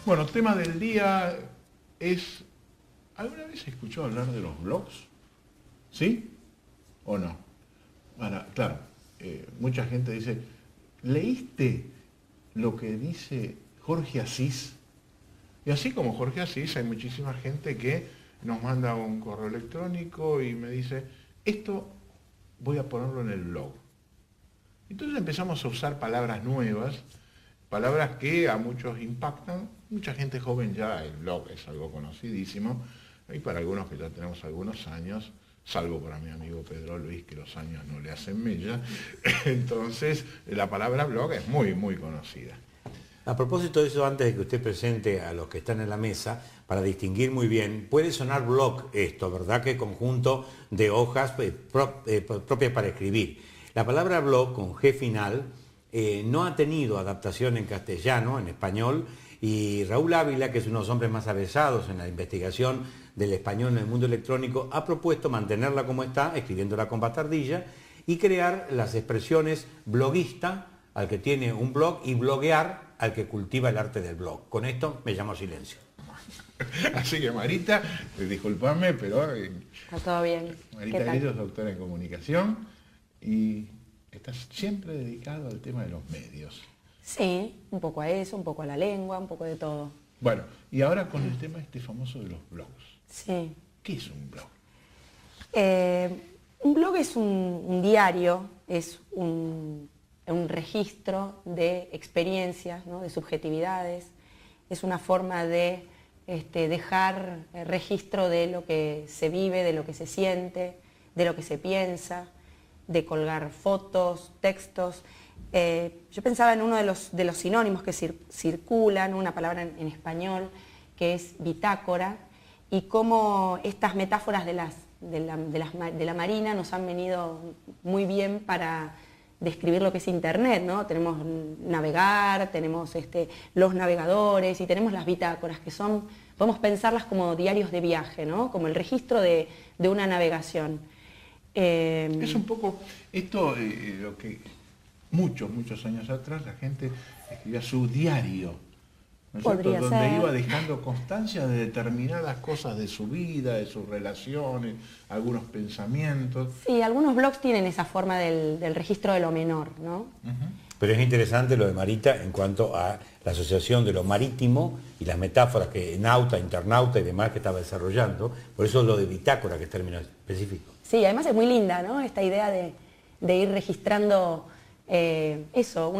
Bueno, tema del día es... ¿Alguna vez escuchó hablar de los blogs? ¿Sí? ¿O no? Bueno, claro, mucha gente dice, ¿leíste lo que dice Jorge Asís? Y así como Jorge Asís, hay muchísima gente que nos manda un correo electrónico y me dice, esto voy a ponerlo en el blog. Entonces empezamos a usar palabras nuevas, palabras que a muchos impactan. Mucha gente joven ya, el blog es algo conocidísimo, y para algunos que ya tenemos algunos años, salvo para mi amigo Pedro Luis, que los años no le hacen mella, entonces la palabra blog es muy, muy conocida. A propósito de eso, antes de que usted presente a los que están en la mesa, para distinguir muy bien, puede sonar blog esto, ¿verdad? Que conjunto de hojas propias para escribir. La palabra blog, con G final, no ha tenido adaptación en castellano, en español, y Raúl Ávila, que es uno de los hombres más avesados en la investigación del español en el mundo electrónico, ha propuesto mantenerla como está, escribiéndola con bastardilla, y crear las expresiones bloguista, al que tiene un blog, y bloguear, al que cultiva el arte del blog. Con esto me llamo silencio. Así que Marita, disculpame, pero... Está todo bien. Marita Grillo es doctora en comunicación y estás siempre dedicado al tema de los medios. Sí, un poco a eso, un poco a la lengua, un poco de todo. Bueno, y ahora con el tema este famoso de los blogs. Sí. ¿Qué es un blog? Un blog es un diario, es un registro de experiencias, ¿no? De subjetividades. Es una forma de dejar registro de lo que se vive, de lo que se siente, de lo que se piensa, de colgar fotos, textos. Yo pensaba en uno de los sinónimos que circulan, una palabra en español que es bitácora, y cómo estas metáforas de la marina nos han venido muy bien para describir lo que es Internet, ¿no? Tenemos navegar, tenemos los navegadores y tenemos las bitácoras, que son, podemos pensarlas como diarios de viaje, ¿no? Como el registro de una navegación. Es un poco esto, lo que muchos años atrás la gente escribía su diario, ¿no es cierto? Donde iba dejando constancia de determinadas cosas de su vida, de sus relaciones, algunos pensamientos. Sí, algunos blogs tienen esa forma del registro de lo menor, ¿no? Pero es interesante lo de Marita en cuanto a la asociación de lo marítimo y las metáforas que nauta, internauta y demás que estaba desarrollando. Por eso lo de bitácora, que es término específico. Sí, además es muy linda, ¿no? Esta idea de ir registrando eso,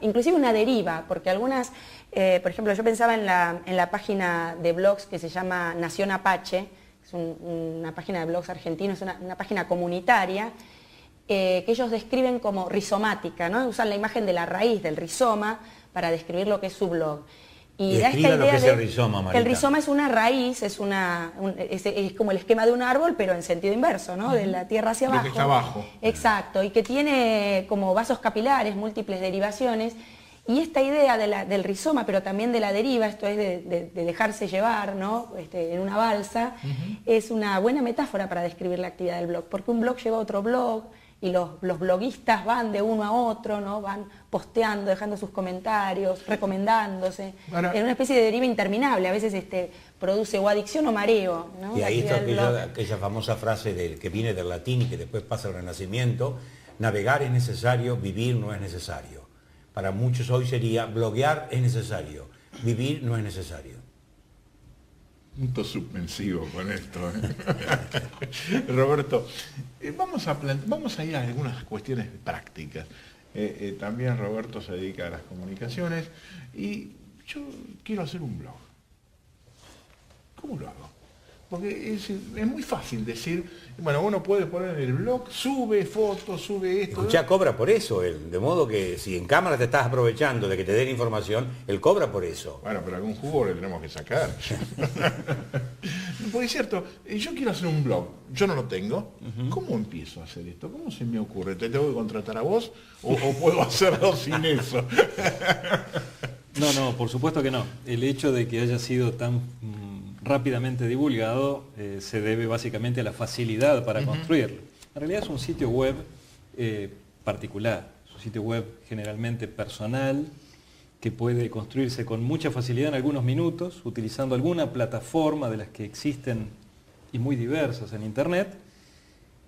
inclusive una deriva, porque algunas, por ejemplo, yo pensaba en la página de blogs que se llama Nación Apache, es una página de blogs argentinos, una página comunitaria, que ellos describen como rizomática, ¿no? Usan la imagen de la raíz del rizoma para describir lo que es su blog. Y da esta idea lo que es el rizoma, Marita. El rizoma es una raíz, es como el esquema de un árbol, pero en sentido inverso, ¿no? De la tierra hacia abajo. Lo que está abajo. Exacto, y que tiene como vasos capilares, múltiples derivaciones. Y esta idea del rizoma, pero también de la deriva, esto es de dejarse llevar, ¿no? En una balsa, es una buena metáfora para describir la actividad del blog, porque un blog lleva a otro blog, y los bloguistas van de uno a otro, ¿no? Van posteando, dejando sus comentarios, recomendándose, en una especie de deriva interminable. A veces produce o adicción o mareo, ¿no? Y ahí está aquella famosa frase que viene del latín y que después pasa al Renacimiento: navegar es necesario, vivir no es necesario. Para muchos hoy sería bloguear es necesario, vivir no es necesario. Punto suspensivo con esto. Roberto, vamos a ir a algunas cuestiones prácticas. También Roberto se dedica a las comunicaciones y yo quiero hacer un blog. ¿Cómo lo hago? Porque es muy fácil decir, bueno, uno puede poner en el blog, sube fotos, sube esto. Escuchá, cobra por eso él, de modo que si en cámara te estás aprovechando de que te den información, él cobra por eso. Bueno, pero algún jugo le tenemos que sacar. Porque es cierto, yo quiero hacer un blog, yo no lo tengo. ¿Cómo empiezo a hacer esto? ¿Cómo se me ocurre? ¿Te tengo que contratar a vos o puedo hacerlo sin eso? No, por supuesto que no. El hecho de que haya sido tan rápidamente divulgado se debe básicamente a la facilidad para construirlo. En realidad es un sitio web particular, es un sitio web generalmente personal, que puede construirse con mucha facilidad en algunos minutos, utilizando alguna plataforma de las que existen y muy diversas en Internet.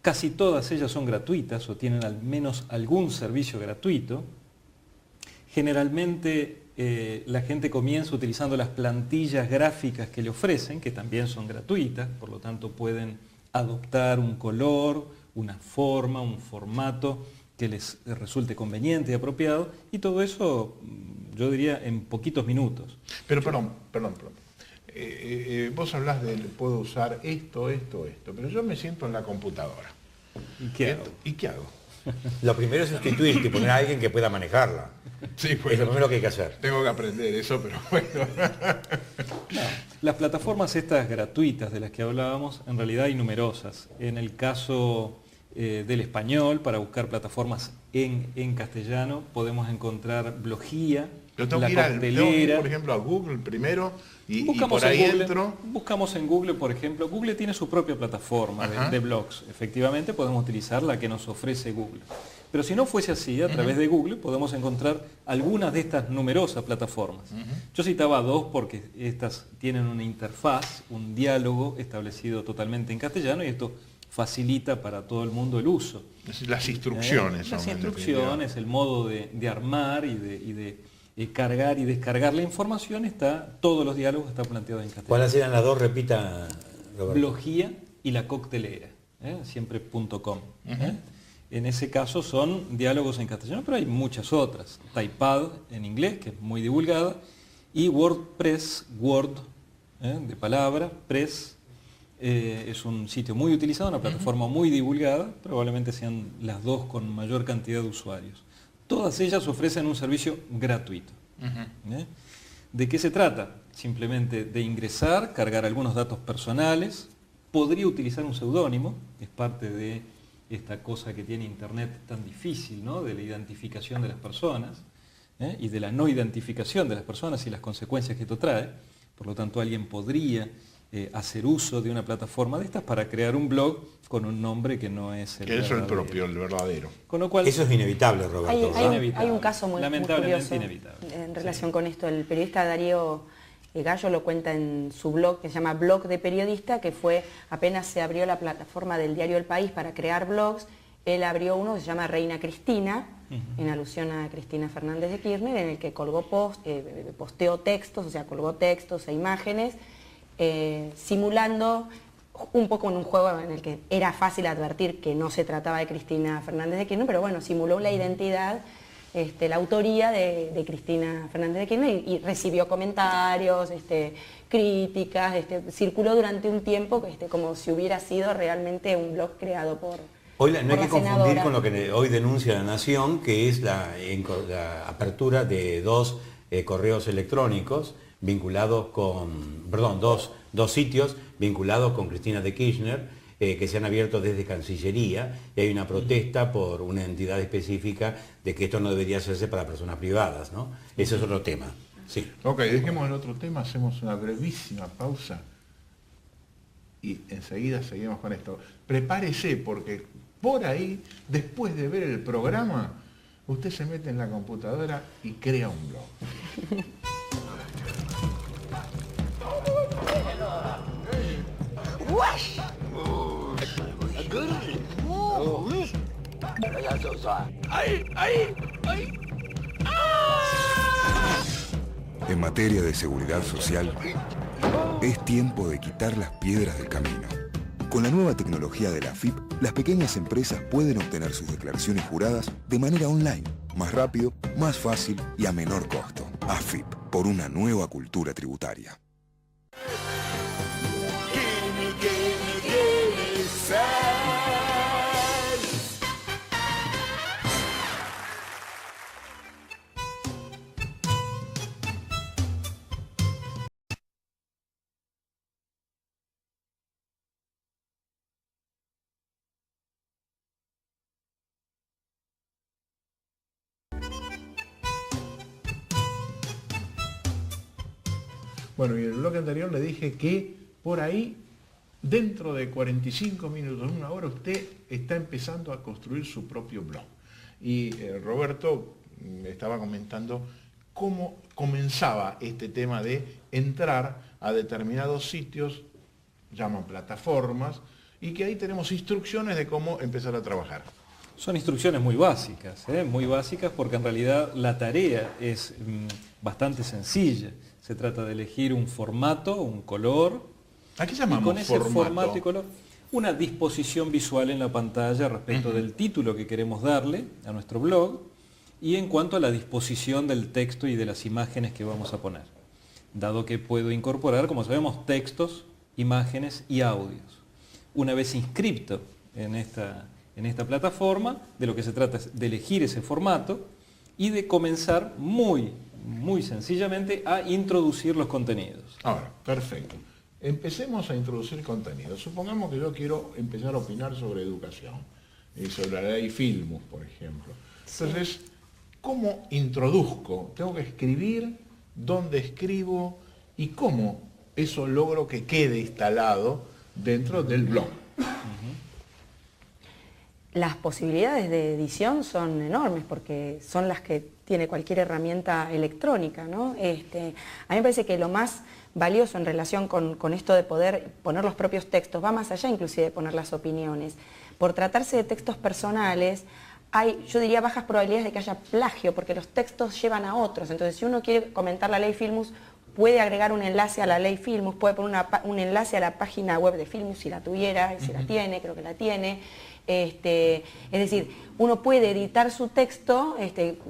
Casi todas ellas son gratuitas o tienen al menos algún servicio gratuito. Generalmente la gente comienza utilizando las plantillas gráficas que le ofrecen, que también son gratuitas, por lo tanto pueden adoptar un color, una forma, un formato que les resulte conveniente y apropiado, y todo eso, yo diría, en poquitos minutos. Pero perdón. Vos hablás de puedo usar esto, pero yo me siento en la computadora. ¿Y qué hago? Lo primero es sustituirte y poner a alguien que pueda manejarla. Sí, bueno, es lo primero que hay que hacer. Tengo que aprender eso, pero bueno. No, las plataformas estas gratuitas de las que hablábamos, en realidad hay numerosas. En el caso del español, para buscar plataformas en castellano, podemos encontrar Blogía, Yo tengo La que Coctelera. ir, por ejemplo, a Google primero y por ahí entro. Buscamos en Google, por ejemplo. Google tiene su propia plataforma de blogs. Efectivamente, podemos utilizar la que nos ofrece Google. Pero si no fuese así, a través de Google podemos encontrar algunas de estas numerosas plataformas. Yo citaba dos porque estas tienen una interfaz, un diálogo establecido totalmente en castellano, y esto facilita para todo el mundo el uso. Las instrucciones. Las instrucciones, el modo de armar y de cargar y descargar la información, todos los diálogos están planteados en castellano. ¿Cuáles eran las dos? Repita, Roberto. Blogía y La Coctelera, siempre .com. En ese caso son diálogos en castellano, pero hay muchas otras. Typepad en inglés, que es muy divulgada, y WordPress, Word, de palabra, Press, es un sitio muy utilizado, una plataforma muy divulgada, probablemente sean las dos con mayor cantidad de usuarios. Todas ellas ofrecen un servicio gratuito. ¿De qué se trata? Simplemente de ingresar, cargar algunos datos personales, podría utilizar un seudónimo, es parte de esta cosa que tiene Internet tan difícil, ¿no? De la identificación de las personas y de la no identificación de las personas y las consecuencias que esto trae. Por lo tanto, alguien podría hacer uso de una plataforma de estas para crear un blog con un nombre que no es el verdadero. verdadero. El verdadero. Con lo cual, eso es inevitable, Roberto. Hay un caso muy curioso inevitable. En relación con esto. El periodista Darío Gallo lo cuenta en su blog, que se llama Blog de Periodista, que fue apenas se abrió la plataforma del diario El País para crear blogs. Él abrió uno que se llama Reina Cristina, en alusión a Cristina Fernández de Kirchner, en el que colgó posteó textos, o sea, colgó textos e imágenes, simulando un poco en un juego en el que era fácil advertir que no se trataba de Cristina Fernández de Kirchner, pero bueno, simuló la identidad, la autoría de Cristina Fernández de Kirchner y recibió comentarios, críticas, circuló durante un tiempo como si hubiera sido realmente un blog creado por Hoy no hay que confundir senadora. con lo que hoy denuncia la Nación, que es la apertura de dos correos electrónicos vinculados dos sitios vinculados con Cristina de Kirchner, que se han abierto desde Cancillería, y hay una protesta por una entidad específica de que esto no debería hacerse para personas privadas, ¿no? Ese es otro tema. Sí. Ok, dejemos el otro tema, hacemos una brevísima pausa y enseguida seguimos con esto. Prepárese porque por ahí, después de ver el programa, usted se mete en la computadora y crea un blog. En materia de seguridad social, es tiempo de quitar las piedras del camino. Con la nueva tecnología de la AFIP, las pequeñas empresas pueden obtener sus declaraciones juradas de manera online, más rápido, más fácil y a menor costo. AFIP, por una nueva cultura tributaria. Bueno, y en el bloque anterior le dije que por ahí, dentro de 45 minutos, una hora, usted está empezando a construir su propio blog. Y Roberto estaba comentando cómo comenzaba este tema de entrar a determinados sitios, llaman plataformas, y que ahí tenemos instrucciones de cómo empezar a trabajar. Son instrucciones muy básicas porque en realidad la tarea es bastante sencilla. Se trata de elegir un formato, un color. ¿A qué llamamos y con ese formato? formato y color, una disposición visual en la pantalla respecto del título que queremos darle a nuestro blog y en cuanto a la disposición del texto y de las imágenes que vamos a poner. Dado que puedo incorporar, como sabemos, textos, imágenes y audios. Una vez inscripto en esta plataforma, de lo que se trata es de elegir ese formato y de comenzar muy sencillamente a introducir los contenidos. Ahora, perfecto. Empecemos a introducir contenidos. Supongamos que yo quiero empezar a opinar sobre educación, sobre la ley Filmus, por ejemplo. Entonces, ¿cómo introduzco? ¿Tengo que escribir? ¿Dónde escribo? ¿Y cómo eso logro que quede instalado dentro del blog? Las posibilidades de edición son enormes porque son las que tiene cualquier herramienta electrónica, ¿no? A mí me parece que lo más valioso en relación con esto de poder poner los propios textos va más allá inclusive de poner las opiniones. Por tratarse de textos personales, hay, yo diría, bajas probabilidades de que haya plagio porque los textos llevan a otros. Entonces, si uno quiere comentar la ley Filmus, puede agregar un enlace a la ley Filmus, puede poner un enlace a la página web de Filmus si la tuviera, y si la tiene, creo que la tiene. Es decir, uno puede editar su texto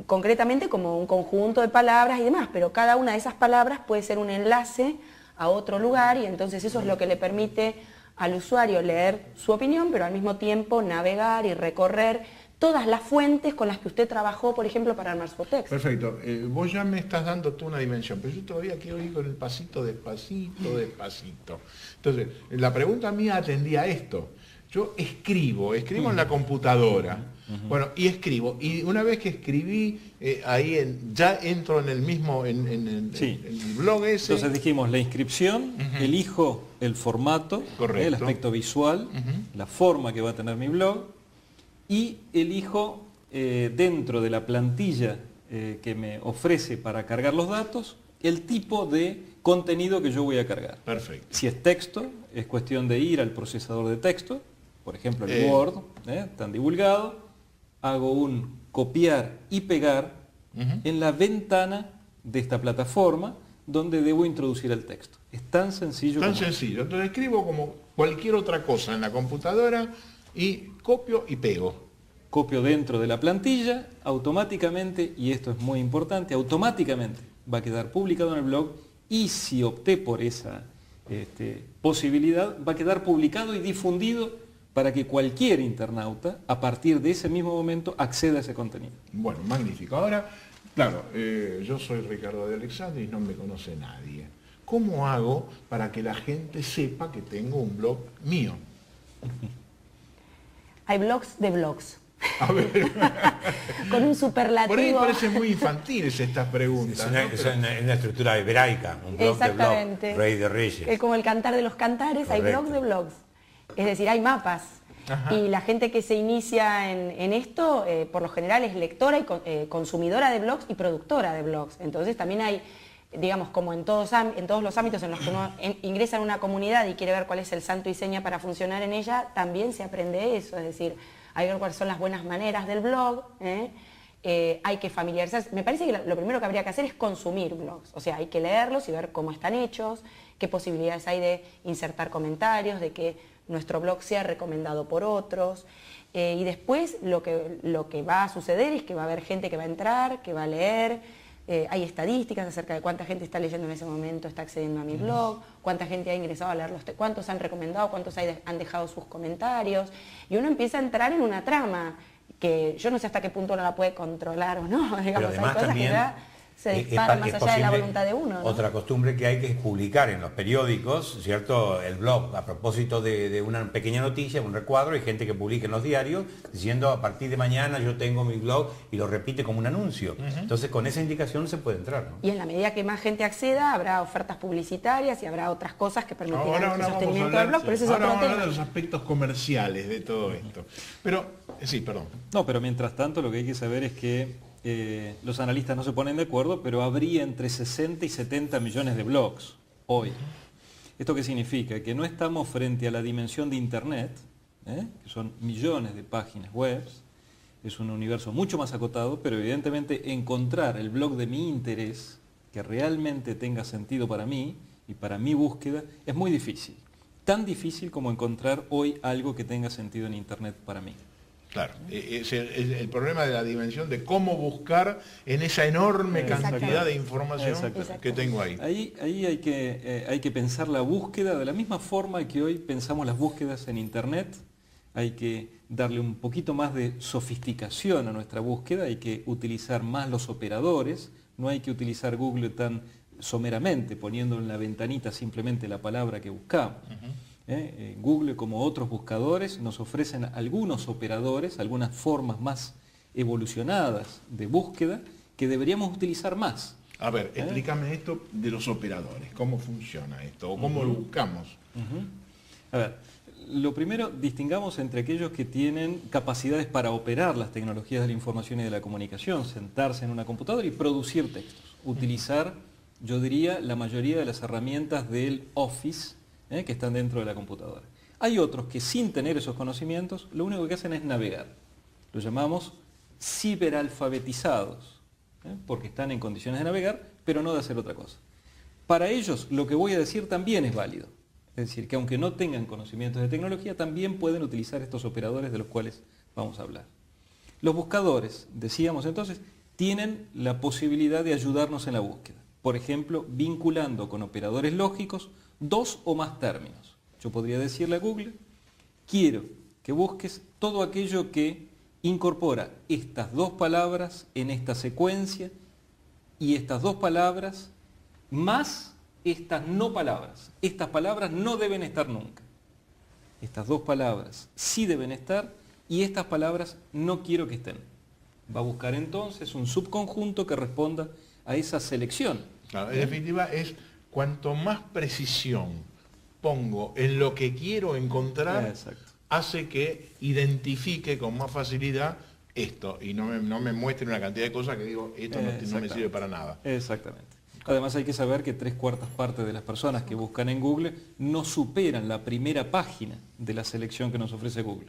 concretamente como un conjunto de palabras y demás, pero cada una de esas palabras puede ser un enlace a otro lugar y entonces eso es lo que le permite al usuario leer su opinión, pero al mismo tiempo navegar y recorrer todas las fuentes con las que usted trabajó, por ejemplo, para armar su texto. Perfecto. Vos ya me estás dando tú una dimensión, pero yo todavía quiero ir con el pasito despacito. Entonces, la pregunta mía atendía a esto. Yo escribo en la computadora, bueno, y escribo, y una vez que escribí, ya entro en el mismo, en el blog ese. Entonces dijimos, la inscripción, elijo el formato, el aspecto visual, la forma que va a tener mi blog, y elijo dentro de la plantilla que me ofrece para cargar los datos, el tipo de contenido que yo voy a cargar. Perfecto. Si es texto, es cuestión de ir al procesador de texto, por ejemplo el Word, tan divulgado, hago un copiar y pegar en la ventana de esta plataforma donde debo introducir el texto. Es tan sencillo como sencillo. Entonces escribo como cualquier otra cosa en la computadora y copio y pego. Copio dentro de la plantilla, automáticamente, y esto es muy importante, automáticamente va a quedar publicado en el blog y si opté por esa posibilidad, va a quedar publicado y difundido para que cualquier internauta, a partir de ese mismo momento, acceda a ese contenido. Bueno, magnífico. Ahora, claro, yo soy Ricardo de Alexandre y no me conoce nadie. ¿Cómo hago para que la gente sepa que tengo un blog mío? Hay blogs de blogs. A ver. Con un superlativo. Por ahí parecen muy infantiles estas preguntas. Es una estructura hebraica, un blog de blog, rey de reyes. Es como el cantar de los cantares, correcto. Hay blogs de blogs. Es decir, hay mapas. Ajá. Y la gente que se inicia en esto, por lo general es lectora y consumidora de blogs y productora de blogs. Entonces también hay, digamos, como en todos los ámbitos en los que uno ingresa en una comunidad y quiere ver cuál es el santo y seña para funcionar en ella, también se aprende eso. Es decir, hay que ver cuáles son las buenas maneras del blog, hay que familiarizarse. Me parece que lo primero que habría que hacer es consumir blogs. O sea, hay que leerlos y ver cómo están hechos, qué posibilidades hay de insertar comentarios, de que nuestro blog sea recomendado por otros. Y después lo que va a suceder es que va a haber gente que va a entrar, que va a leer. Hay estadísticas acerca de cuánta gente está leyendo en ese momento, está accediendo a mi blog, cuánta gente ha ingresado a leer cuántos han recomendado, cuántos han dejado sus comentarios. Y uno empieza a entrar en una trama que yo no sé hasta qué punto uno la puede controlar o no. Digamos, hay cosas que ya se disparan más allá de la voluntad de uno, ¿no? Otra costumbre que hay que es publicar en los periódicos, ¿cierto? El blog, a propósito de una pequeña noticia, un recuadro, hay gente que publica en los diarios diciendo a partir de mañana yo tengo mi blog y lo repite como un anuncio. Entonces con esa indicación se puede entrar, ¿no? Y en la medida que más gente acceda, habrá ofertas publicitarias y habrá otras cosas que permitirán el sostenimiento del blog, pero ese es otro tema. Ahora vamos a hablar de los aspectos comerciales de todo esto. Pero, sí, perdón. No, pero mientras tanto lo que hay que saber es que los analistas no se ponen de acuerdo, pero habría entre 60 y 70 millones de blogs hoy. ¿Esto qué significa? Que no estamos frente a la dimensión de Internet, que son millones de páginas web, es un universo mucho más acotado, pero evidentemente encontrar el blog de mi interés, que realmente tenga sentido para mí y para mi búsqueda, es muy difícil. Tan difícil como encontrar hoy algo que tenga sentido en Internet para mí. Claro, es el problema de la dimensión de cómo buscar en esa enorme cantidad de información que tengo ahí. Ahí hay que pensar la búsqueda de la misma forma que hoy pensamos las búsquedas en Internet. Hay que darle un poquito más de sofisticación a nuestra búsqueda, hay que utilizar más los operadores, no hay que utilizar Google tan someramente, poniendo en la ventanita simplemente la palabra que buscamos. Google, como otros buscadores, nos ofrecen algunos operadores, algunas formas más evolucionadas de búsqueda que deberíamos utilizar más. A ver, explícame esto de los operadores, cómo funciona esto, o cómo lo buscamos. A ver, lo primero, distingamos entre aquellos que tienen capacidades para operar las tecnologías de la información y de la comunicación, sentarse en una computadora y producir textos, utilizar, yo diría, la mayoría de las herramientas del Office, que están dentro de la computadora. Hay otros que sin tener esos conocimientos, lo único que hacen es navegar. Lo llamamos ciberalfabetizados, porque están en condiciones de navegar, pero no de hacer otra cosa. Para ellos, lo que voy a decir también es válido. Es decir, que aunque no tengan conocimientos de tecnología, también pueden utilizar estos operadores de los cuales vamos a hablar. Los buscadores, decíamos entonces, tienen la posibilidad de ayudarnos en la búsqueda. Por ejemplo, vinculando con operadores lógicos dos o más términos. Yo podría decirle a Google, quiero que busques todo aquello que incorpora estas dos palabras en esta secuencia y estas dos palabras más estas no palabras. Estas palabras no deben estar nunca. Estas dos palabras sí deben estar y estas palabras no quiero que estén. Va a buscar entonces un subconjunto que responda a esa selección. Claro, en definitiva es cuanto más precisión pongo en lo que quiero encontrar, hace que identifique con más facilidad esto y no me muestre una cantidad de cosas que digo, esto no me sirve para nada. Exactamente. Además hay que saber que 3/4 partes de las personas que buscan en Google no superan la primera página de la selección que nos ofrece Google.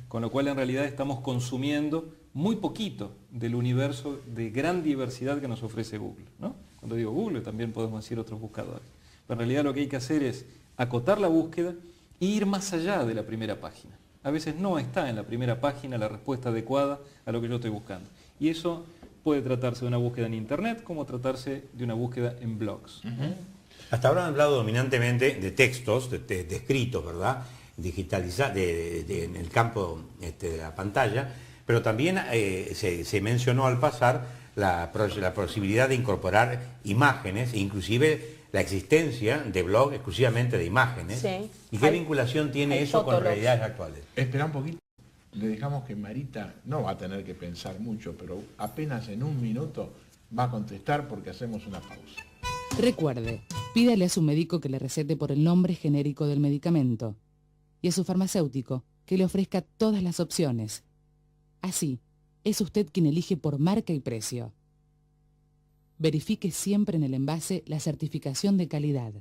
Con lo cual en realidad estamos consumiendo muy poquito del universo de gran diversidad que nos ofrece Google, ¿no? Cuando digo Google también podemos decir otros buscadores. Pero en realidad lo que hay que hacer es acotar la búsqueda e ir más allá de la primera página. A veces no está en la primera página la respuesta adecuada a lo que yo estoy buscando. Y eso puede tratarse de una búsqueda en Internet como tratarse de una búsqueda en blogs. Hasta ahora han hablado dominantemente de textos, de escritos, ¿verdad? Digitalizados, en el campo de la pantalla, pero también se mencionó al pasar la posibilidad de incorporar imágenes e inclusive la existencia de blogs exclusivamente de imágenes. Sí. ¿Y qué vinculación tiene eso con realidades actuales? Espera un poquito. Le dejamos que Marita no va a tener que pensar mucho, pero apenas en un minuto va a contestar porque hacemos una pausa. Recuerde, pídale a su médico que le recete por el nombre genérico del medicamento y a su farmacéutico que le ofrezca todas las opciones. Así, es usted quien elige por marca y precio. Verifique siempre en el envase la certificación de calidad.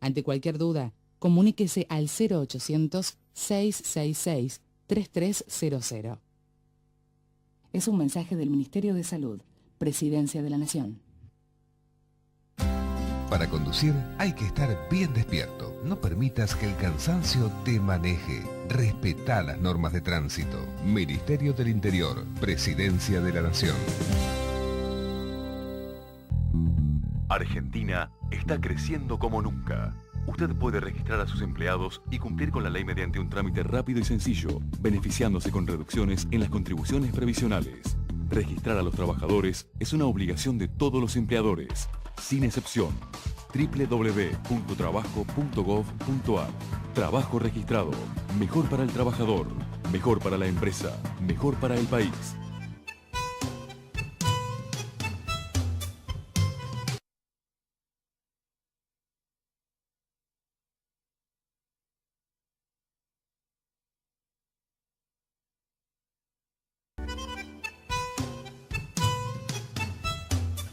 Ante cualquier duda, comuníquese al 0800-666-3300. Es un mensaje del Ministerio de Salud, Presidencia de la Nación. Para conducir hay que estar bien despierto. No permitas que el cansancio te maneje. Respetá las normas de tránsito. Ministerio del Interior, Presidencia de la Nación. Argentina está creciendo como nunca. Usted puede registrar a sus empleados y cumplir con la ley mediante un trámite rápido y sencillo, beneficiándose con reducciones en las contribuciones previsionales. Registrar a los trabajadores es una obligación de todos los empleadores, sin excepción. www.trabajo.gov.ar. Trabajo registrado. Mejor para el trabajador, mejor para la empresa, mejor para el país.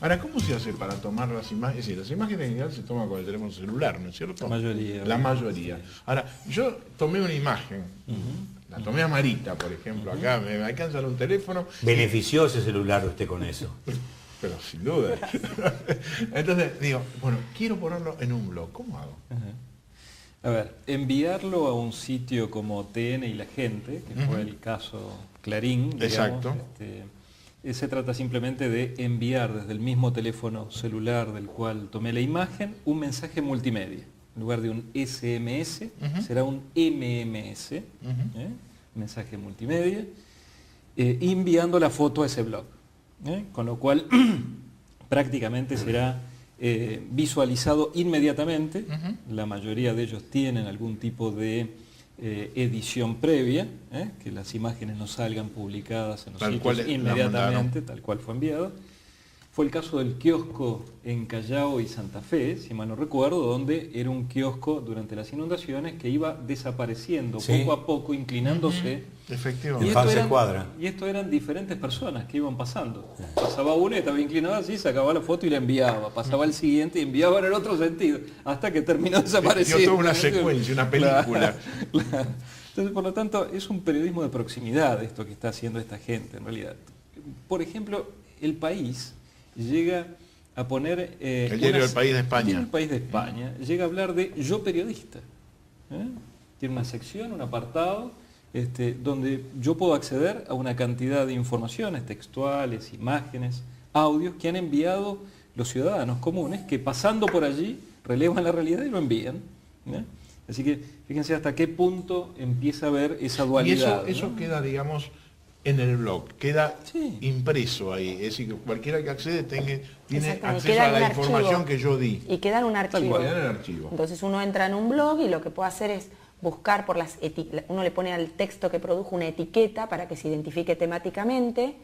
Ahora, ¿cómo se hace para tomar las imágenes? Es decir, las imágenes en general se toman con el teléfono celular, ¿no es cierto? La mayoría. La mayoría. Ahora, yo tomé una imagen, la tomé a Marita, por ejemplo, acá me alcanza un teléfono. ¿Benefició ese celular usted con eso? Pero sin duda. Entonces digo, bueno, quiero ponerlo en un blog, ¿cómo hago? A ver, enviarlo a un sitio como TN y La Gente, que fue el caso Clarín, digamos, exacto. Se trata simplemente de enviar desde el mismo teléfono celular del cual tomé la imagen un mensaje multimedia. En lugar de un SMS, será un MMS, mensaje multimedia, enviando la foto a ese blog. Con lo cual prácticamente será visualizado inmediatamente. La mayoría de ellos tienen algún tipo de edición previa, que las imágenes no salgan publicadas en los sitios inmediatamente, tal cual fue enviado. Fue el caso del kiosco en Callao y Santa Fe, si mal no recuerdo, donde era un kiosco durante las inundaciones que iba desapareciendo poco a poco, inclinándose. Efectivamente. Y esto eran diferentes personas que iban pasando. Pasaba uno y estaba inclinado así, sacaba la foto y la enviaba. Pasaba el siguiente y enviaba en el otro sentido, hasta que terminó desapareciendo. Dio toda una secuencia, una película. Claro. Entonces, por lo tanto, es un periodismo de proximidad esto que está haciendo esta gente, en realidad. Por ejemplo, El País llega a poner... el diario del País de España. El País de España llega a hablar de Yo Periodista. Tiene una sección, un apartado, donde yo puedo acceder a una cantidad de informaciones textuales, imágenes, audios que han enviado los ciudadanos comunes que pasando por allí relevan la realidad y lo envían. Así que fíjense hasta qué punto empieza a haber esa dualidad. Y eso queda, digamos, en el blog, queda impreso ahí, es decir, que cualquiera que accede tiene acceso a la información que yo di. Y queda en un archivo. Queda en el archivo. Entonces uno entra en un blog y lo que puede hacer es buscar por las etiquetas, uno le pone al texto que produjo una etiqueta para que se identifique temáticamente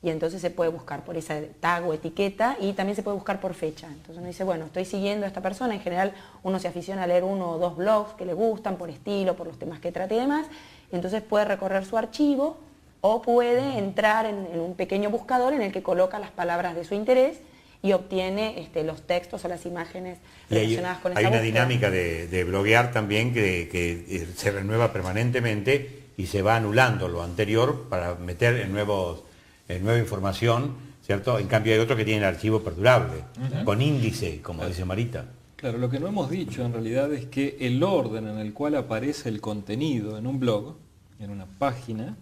y entonces se puede buscar por esa tag o etiqueta y también se puede buscar por fecha. Entonces uno dice, bueno, estoy siguiendo a esta persona, en general uno se aficiona a leer 1 o 2 blogs que le gustan por estilo, por los temas que trate y demás, y entonces puede recorrer su archivo o puede entrar en un pequeño buscador en el que coloca las palabras de su interés y obtiene los textos o las imágenes relacionadas con esa búsqueda. Hay una dinámica de bloguear también que se renueva permanentemente y se va anulando lo anterior para meter en nueva información, ¿cierto? En cambio hay otro que tiene el archivo perdurable, con índice, como dice Marita. Claro, lo que no hemos dicho en realidad es que el orden en el cual aparece el contenido en un blog, en una página,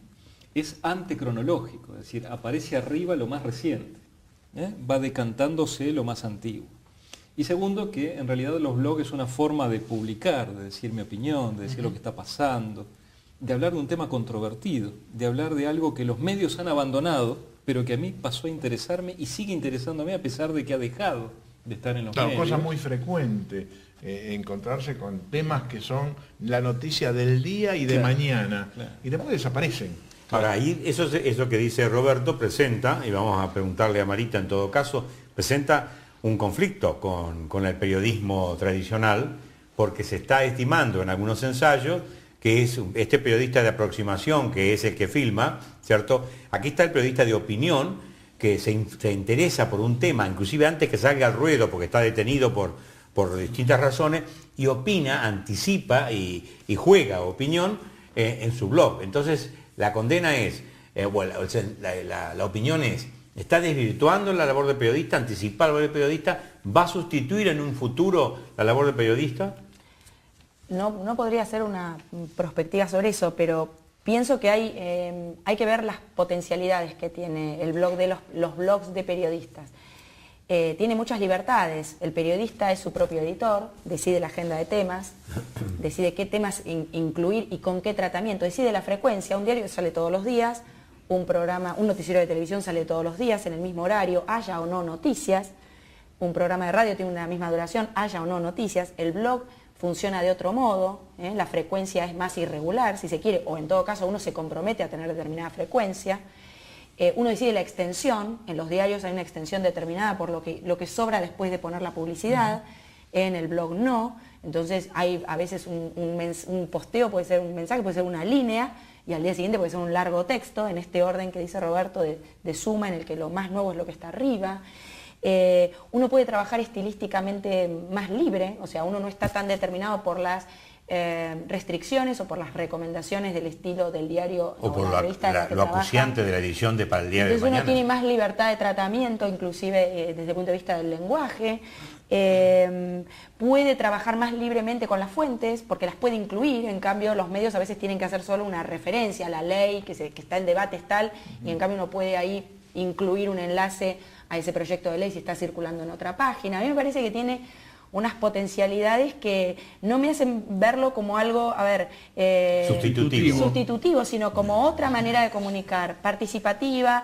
es antecronológico, es decir, aparece arriba lo más reciente, va decantándose lo más antiguo. Y segundo, que en realidad los blogs es una forma de publicar, de decir mi opinión, de decir lo que está pasando, de hablar de un tema controvertido, de hablar de algo que los medios han abandonado, pero que a mí pasó a interesarme y sigue interesándome a pesar de que ha dejado de estar en los medios. Cosa muy frecuente, encontrarse con temas que son la noticia del día y de mañana, y después desaparecen. Ahora, ahí eso que dice Roberto presenta, y vamos a preguntarle a Marita en todo caso, presenta un conflicto con el periodismo tradicional, porque se está estimando en algunos ensayos que es este periodista de aproximación, que es el que filma, ¿cierto? Aquí está el periodista de opinión, que se interesa por un tema, inclusive antes que salga al ruedo, porque está detenido por distintas razones, y opina, anticipa y juega opinión en su blog. Entonces, la condena es, la opinión es, está desvirtuando la labor de periodista, anticipa la labor de periodista, ¿va a sustituir en un futuro la labor de periodista? No podría hacer una perspectiva sobre eso, pero pienso que hay que ver las potencialidades que tiene el blog de los blogs de periodistas. Tiene muchas libertades, el periodista es su propio editor, decide la agenda de temas, decide qué temas incluir y con qué tratamiento, decide la frecuencia, un diario sale todos los días, un noticiero de televisión sale todos los días en el mismo horario, haya o no noticias, un programa de radio tiene una misma duración, haya o no noticias, el blog funciona de otro modo, la frecuencia es más irregular, si se quiere, o en todo caso uno se compromete a tener determinada frecuencia. Uno decide la extensión, en los diarios hay una extensión determinada por lo que sobra después de poner la publicidad, en el blog no, entonces hay a veces un posteo, puede ser un mensaje, puede ser una línea, y al día siguiente puede ser un largo texto, en este orden que dice Roberto de suma, en el que lo más nuevo es lo que está arriba. Uno puede trabajar estilísticamente más libre, o sea, uno no está tan determinado por las restricciones o por las recomendaciones del estilo del diario o por la revista en la que lo trabaja. acuciante de la edición de para el diario de Entonces mañana. uno tiene más libertad de tratamiento, inclusive desde el punto de vista del lenguaje. Puede trabajar más libremente con las fuentes porque las puede incluir. En cambio, los medios a veces tienen que hacer solo una referencia a la ley que está en debate es tal, y en cambio uno puede ahí incluir un enlace a ese proyecto de ley si está circulando en otra página. A mí me parece que tiene unas potencialidades que no me hacen verlo como algo, sustitutivo, sino como otra manera de comunicar, participativa,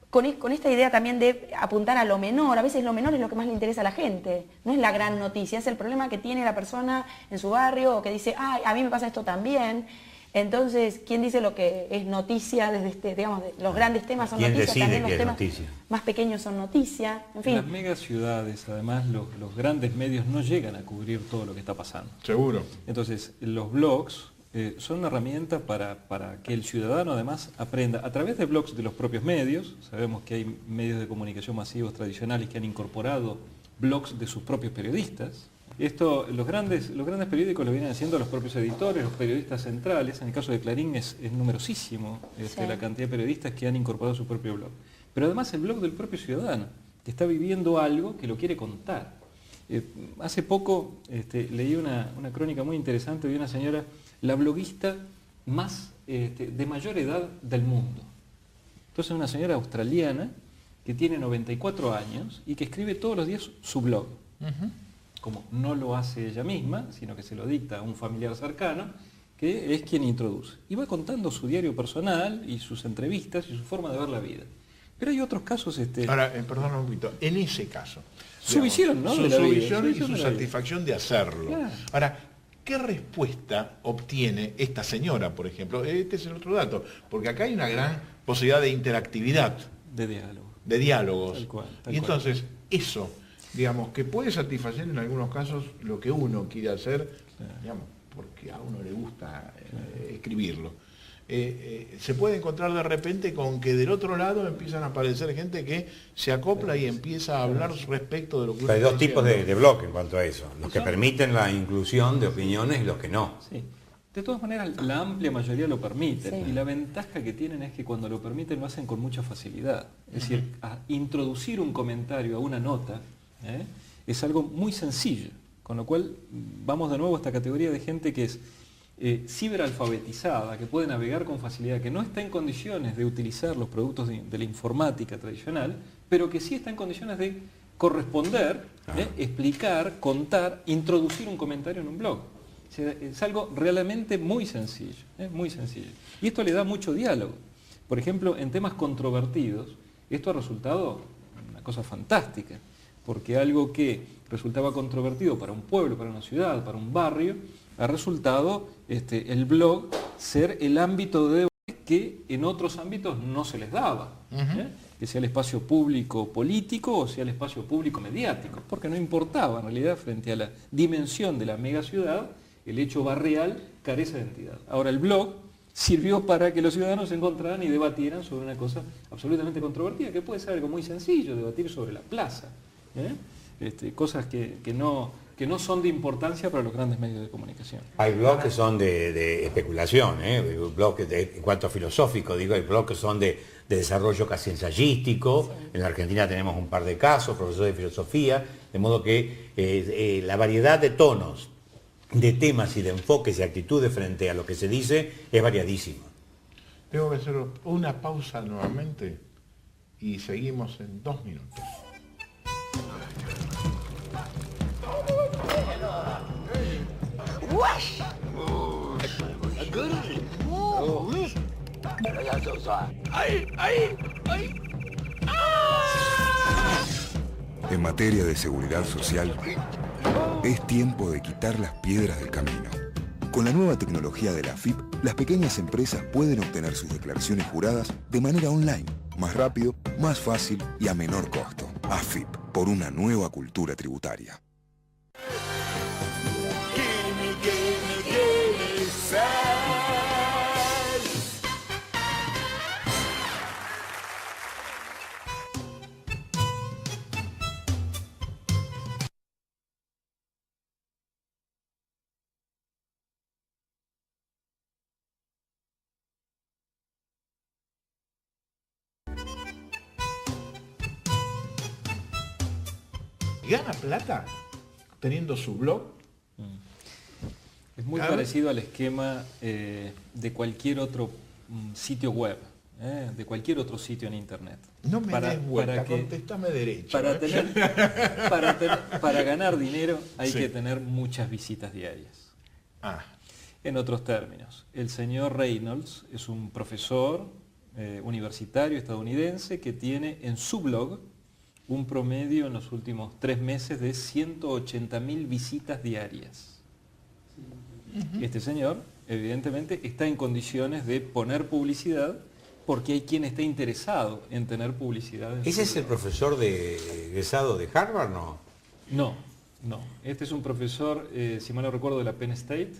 con esta idea también de apuntar a lo menor. A veces lo menor es lo que más le interesa a la gente, no es la gran noticia, es el problema que tiene la persona en su barrio o que dice, ay, a mí me pasa esto también. Entonces, ¿quién dice lo que es noticia desde digamos, los grandes temas son ¿Quién noticias, decide también los que es temas noticia? más pequeños son noticia, en fin. En las megaciudades, además, los grandes medios no llegan a cubrir todo lo que está pasando. Seguro. Entonces, los blogs son una herramienta para que el ciudadano además aprenda a través de blogs de los propios medios. Sabemos que hay medios de comunicación masivos tradicionales que han incorporado blogs de sus propios periodistas. Esto, los grandes periódicos lo vienen haciendo los propios editores, los periodistas centrales. En el caso de Clarín es numerosísimo Sí. la cantidad de periodistas que han incorporado su propio blog. Pero además el blog del propio ciudadano, que está viviendo algo que lo quiere contar. Hace poco leí una crónica muy interesante de una señora, la bloguista más de mayor edad del mundo. Entonces una señora australiana que tiene 94 años y que escribe todos los días su blog. Como no lo hace ella misma, sino que se lo dicta a un familiar cercano, que es quien introduce. Y va contando su diario personal y sus entrevistas y su forma de ver la vida. Pero hay otros casos... Ahora, perdón un poquito, en ese caso... Su visión, ¿no? Su de la vida, visión y visión su de la vida. satisfacción de hacerlo. Claro. Ahora, ¿qué respuesta obtiene esta señora, por ejemplo? Este es el otro dato, porque acá hay una gran posibilidad de interactividad, De diálogo. de diálogos. Tal cual, tal Y entonces, eso, digamos, que puede satisfacer en algunos casos lo que uno quiere hacer, digamos, porque a uno le gusta escribirlo. Se puede encontrar de repente con que del otro lado empiezan a aparecer gente que se acopla y empieza a hablar respecto de lo que uno Hay dos está tipos diciendo. de blog en cuanto a eso, los que permiten la inclusión de opiniones y los que no. Sí. De todas maneras, la amplia mayoría lo permiten. Sí. Y la ventaja que tienen es que cuando lo permiten lo hacen con mucha facilidad. Es decir, a introducir un comentario a una nota es algo muy sencillo. Con lo cual, vamos de nuevo a esta categoría de gente que es ciberalfabetizada, que puede navegar con facilidad, que no está en condiciones de utilizar los productos de la informática tradicional, pero que sí está en condiciones de corresponder, explicar, contar, introducir un comentario en un blog. O sea, es algo realmente muy sencillo, muy sencillo. Y esto le da mucho diálogo. Por ejemplo, en temas controvertidos, esto ha resultado una cosa fantástica, porque algo que resultaba controvertido para un pueblo, para una ciudad, para un barrio, ha resultado el blog ser el ámbito de debate que en otros ámbitos no se les daba. Que sea el espacio público político o sea el espacio público mediático, porque no importaba en realidad frente a la dimensión de la megaciudad, el hecho barrial carece de entidad. Ahora el blog sirvió para que los ciudadanos se encontraran y debatieran sobre una cosa absolutamente controvertida, que puede ser algo muy sencillo, debatir sobre la plaza. Cosas que no son de importancia para los grandes medios de comunicación. Hay blogs que son de especulación, blogs en cuanto a filosófico, digo, hay blogs que son de desarrollo casi ensayístico. Sí. En la Argentina tenemos un par de casos, profesores de filosofía, de modo que la variedad de tonos, de temas y de enfoques y actitudes frente a lo que se dice es variadísima. Tengo que hacer una pausa nuevamente y seguimos en 2 minutos. En materia de seguridad social, es tiempo de quitar las piedras del camino. Con la nueva tecnología de la AFIP, las pequeñas empresas pueden obtener sus declaraciones juradas de manera online, más rápido, más fácil y a menor costo. AFIP, por una nueva cultura tributaria. gana plata teniendo su blog. Es muy parecido al esquema de cualquier otro sitio web, de cualquier otro sitio en internet. No me des vuelta, contéstame derecho. Para ganar dinero hay Sí. que tener muchas visitas diarias. Ah, En otros términos, el señor Reynolds es un profesor universitario estadounidense que tiene en su blog un promedio en los últimos 3 meses de 180.000 visitas diarias. Este señor, evidentemente, está en condiciones de poner publicidad porque hay quien está interesado en tener publicidad. En ¿Ese su es el blog. profesor egresado de Harvard, no? No, no. Este es un profesor, si mal no recuerdo, de la Penn State,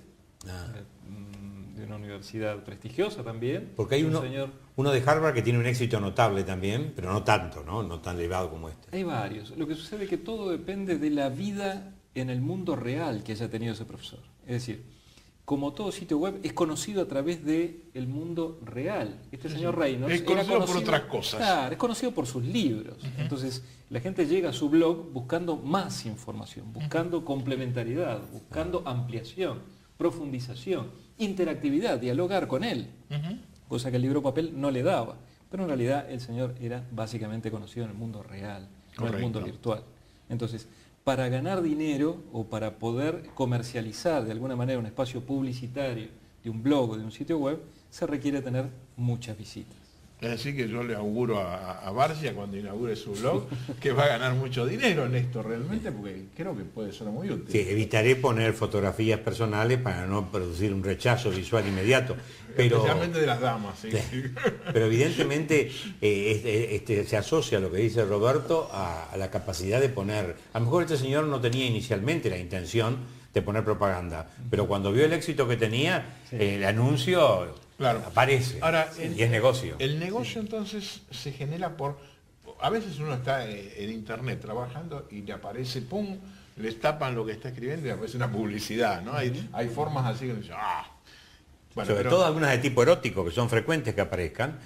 de una universidad prestigiosa también. Porque hay Un uno, señor- uno de Harvard que tiene un éxito notable también, pero no tanto, ¿no? No tan elevado como este. Hay varios. Lo que sucede es que todo depende de la vida en el mundo real que haya tenido ese profesor. Es decir, como todo sitio web, es conocido a través del mundo real. Este señor Reynolds Es conocido por otras cosas. Claro, es conocido por sus libros. Entonces, la gente llega a su blog buscando más información, buscando complementariedad, buscando ampliación, profundización, interactividad, dialogar con él, cosa que el libro papel no le daba. Pero en realidad el señor era básicamente conocido en el mundo real, no en el mundo virtual. Entonces, para ganar dinero o para poder comercializar de alguna manera un espacio publicitario de un blog o de un sitio web, se requiere tener muchas visitas. es decir que yo le auguro a Barcia cuando inaugure su blog que va a ganar mucho dinero en esto realmente, porque creo que puede ser muy útil. Sí, evitaré poner fotografías personales para no producir un rechazo visual inmediato. Pero, Especialmente de las damas, sí. pero evidentemente se asocia lo que dice Roberto a la capacidad de poner. A lo mejor este señor no tenía inicialmente la intención de poner propaganda, pero cuando vio el éxito que tenía, el anuncio aparece. Ahora, y es negocio. El negocio entonces se genera por... A veces uno está en internet trabajando y le aparece, ¡pum!, les tapan lo que está escribiendo y le aparece una publicidad, ¿no? Hay formas así que uno dice, ¡ah! Bueno, Sobre todo algunas de tipo erótico, que son frecuentes que aparezcan.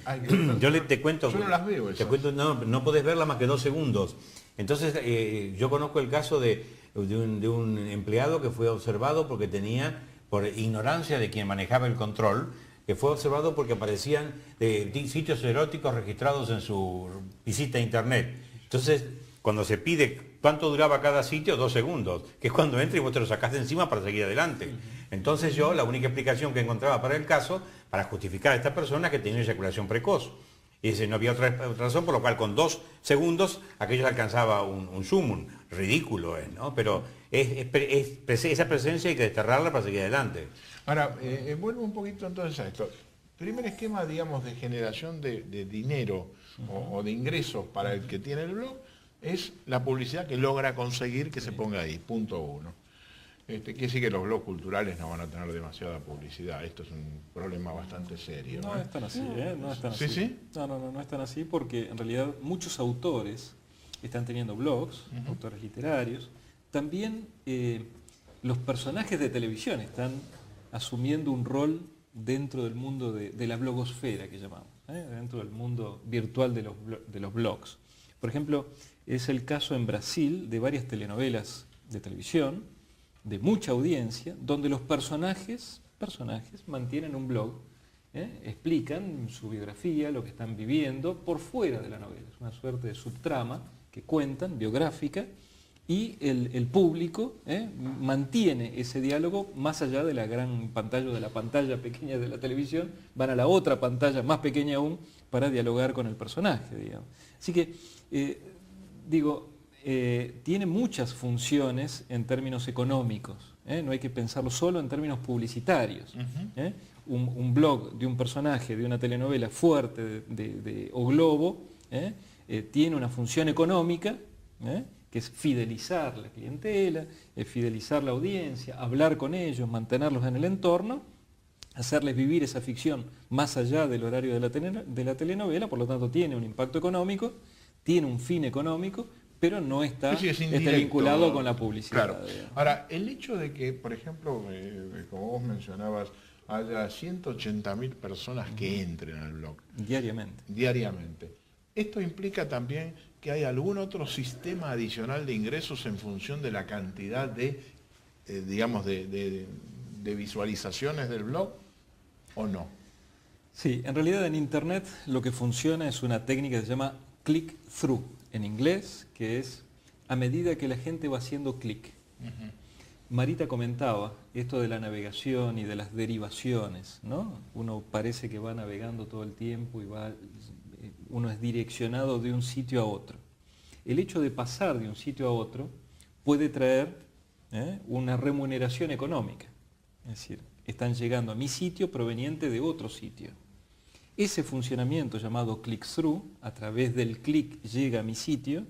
Te cuento... Yo no las veo esas. Te cuento, no podés verlas más que 2 segundos. Entonces, yo conozco el caso de un empleado que fue observado porque tenía, por ignorancia de quien manejaba el control, que fue observado porque aparecían sitios eróticos registrados en su visita a internet. Entonces, cuando se pide cuánto duraba cada sitio, 2 segundos, que es cuando entra y vos te lo sacás de encima para seguir adelante. Entonces yo, la única explicación que encontraba para el caso, para justificar a esta persona, que tenía eyaculación precoz. Y dice, no había otra razón, por lo cual con 2 segundos aquello alcanzaba un sumum. Ridículo es, ¿no? Pero esa presencia hay que desterrarla para seguir adelante. Ahora, vuelvo un poquito entonces a esto. Primer esquema, digamos, de generación de dinero o de ingresos para el que tiene el blog es la publicidad que logra conseguir que se ponga ahí, punto 1. Quiere decir que los blogs culturales no van a tener demasiada publicidad. Esto es un problema bastante serio. No es tan así, no es tan ¿Sí, así. sí? No es tan así porque en realidad muchos autores están teniendo blogs, autores literarios. También los personajes de televisión están asumiendo un rol dentro del mundo de la blogosfera que llamamos, dentro del mundo virtual de los blogs. Por ejemplo, es el caso en Brasil de varias telenovelas de televisión, de mucha audiencia, donde los personajes mantienen un blog, explican su biografía, lo que están viviendo por fuera de la novela. Es una suerte de subtrama que cuentan, biográfica, y el público mantiene ese diálogo más allá de la gran pantalla, de la pantalla pequeña de la televisión, van a la otra pantalla más pequeña aún para dialogar con el personaje, digamos. Así que, tiene muchas funciones en términos económicos, no hay que pensarlo solo en términos publicitarios. Un blog de un personaje de una telenovela fuerte o Globo tiene una función económica, que es fidelizar la clientela, fidelizar la audiencia, hablar con ellos, mantenerlos en el entorno, hacerles vivir esa ficción más allá del horario de la telenovela, por lo tanto tiene un impacto económico, tiene un fin económico, pero no está vinculado con la publicidad. Claro. Ahora, el hecho de que, por ejemplo, como vos mencionabas, haya 180.000 personas que entren al blog. Diariamente. Diariamente. Esto implica también que hay algún otro sistema adicional de ingresos en función de la cantidad de, digamos, de visualizaciones del blog, ¿o no? Sí, en realidad en Internet lo que funciona es una técnica que se llama click-through, en inglés, que es a medida que la gente va haciendo clic. Marita comentaba esto de la navegación y de las derivaciones, ¿no? Uno parece que va navegando todo el tiempo y uno es direccionado de un sitio a otro. El hecho de pasar de un sitio a otro puede traer una remuneración económica. Es decir, están llegando a mi sitio proveniente de otro sitio. Ese funcionamiento llamado click-through, a través del clic llega a mi sitio,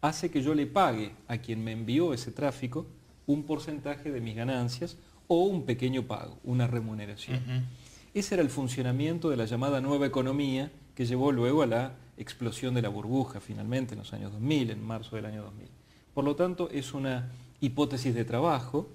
hace que yo le pague a quien me envió ese tráfico un porcentaje de mis ganancias o un pequeño pago, una remuneración. Ese era el funcionamiento de la llamada nueva economía que llevó luego a la explosión de la burbuja finalmente en los años 2000, en marzo del año 2000. Por lo tanto, es una hipótesis de trabajo,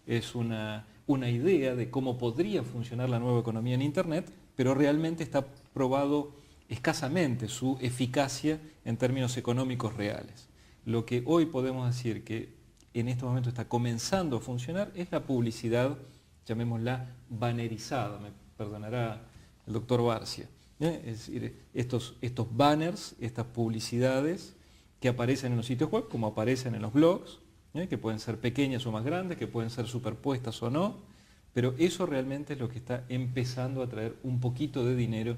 es una idea de cómo podría funcionar la nueva economía en Internet, pero realmente está probado escasamente su eficacia en términos económicos reales. Lo que hoy podemos decir que en este momento está comenzando a funcionar es la publicidad, llamémosla bannerizada, me perdonará el doctor Barcia. Es decir, estos banners, estas publicidades que aparecen en los sitios web, como aparecen en los blogs, que pueden ser pequeñas o más grandes, que pueden ser superpuestas o no, pero eso realmente es lo que está empezando a traer un poquito de dinero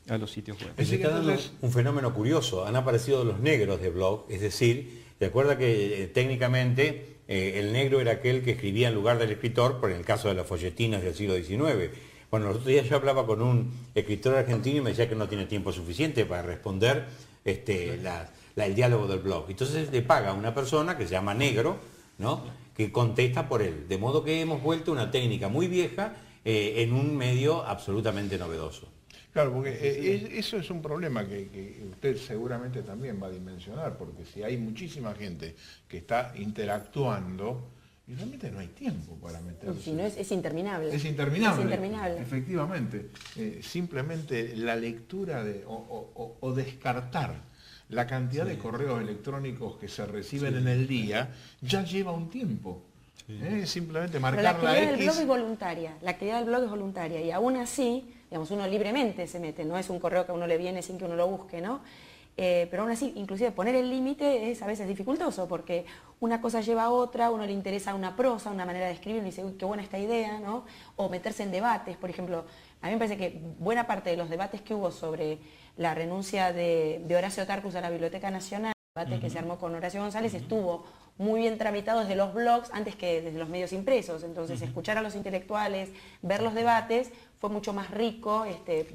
a los sitios web. Se está dando un fenómeno curioso, han aparecido los negros de blog, es decir, ¿te acuerdas que técnicamente el negro era aquel que escribía en lugar del escritor, por el caso de las folletinas del siglo XIX? Bueno, los otros días yo hablaba con un escritor argentino y me decía que no tiene tiempo suficiente para responder el diálogo del blog. Entonces le paga a una persona que se llama negro, ¿no?, que contesta por él. De modo que hemos vuelto una técnica muy vieja en un medio absolutamente novedoso. Claro, porque eso es un problema que usted seguramente también va a dimensionar, porque si hay muchísima gente que está interactuando, y realmente no hay tiempo para meterse. Si no, es interminable. Es interminable. Es interminable. Efectivamente. Simplemente la lectura o descartar la cantidad de correos electrónicos que se reciben en el día ya lleva un tiempo. Simplemente marcar la X. Pero la actividad del blog es voluntaria. La actividad del blog es voluntaria y aún así, digamos, uno libremente se mete, no es un correo que a uno le viene sin que uno lo busque, ¿no? Pero aún así, inclusive poner el límite es a veces dificultoso porque una cosa lleva a otra, a uno le interesa una prosa, una manera de escribir, y dice, uy, qué buena esta idea, ¿no? O meterse en debates, por ejemplo, a mí me parece que buena parte de los debates que hubo sobre la renuncia de Horacio Tarcus a la Biblioteca Nacional, el debate que se armó con Horacio González, estuvo muy bien tramitado desde los blogs antes que desde los medios impresos. Entonces, escuchar a los intelectuales, ver los debates, fue mucho más rico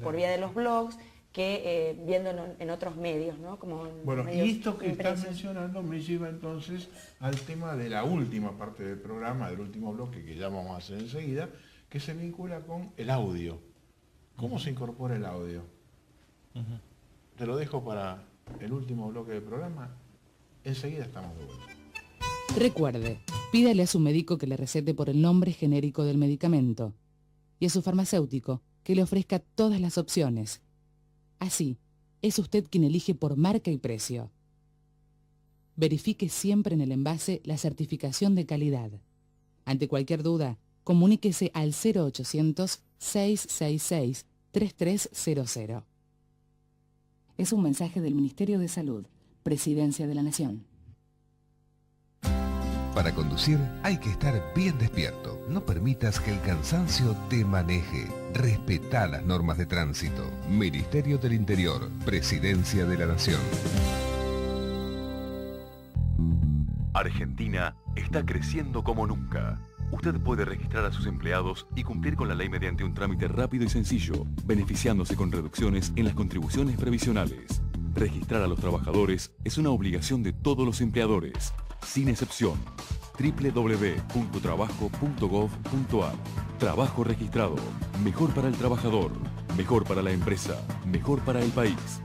por vía de los blogs que viéndolo en otros medios, ¿no? Como bueno, medios y esto que impresos. estás mencionando me lleva entonces al tema de la última parte del programa, del último bloque que ya vamos a hacer enseguida, que se vincula con el audio. ¿Cómo se incorpora el audio? Te lo dejo para el último bloque del programa. Enseguida estamos de vuelta. Recuerde, pídale a su médico que le recete por el nombre genérico del medicamento y a su farmacéutico que le ofrezca todas las opciones. Así, es usted quien elige por marca y precio. Verifique siempre en el envase la certificación de calidad. Ante cualquier duda, comuníquese al 0800-666-3300. Es un mensaje del Ministerio de Salud, Presidencia de la Nación. Para conducir hay que estar bien despierto. No permitas que el cansancio te maneje. Respetá las normas de tránsito. Ministerio del Interior, Presidencia de la Nación. Argentina está creciendo como nunca. Usted puede registrar a sus empleados y cumplir con la ley mediante un trámite rápido y sencillo, beneficiándose con reducciones en las contribuciones previsionales. Registrar a los trabajadores es una obligación de todos los empleadores, sin excepción. www.trabajo.gov.ar. Trabajo registrado. Mejor para el trabajador, mejor para la empresa, mejor para el país.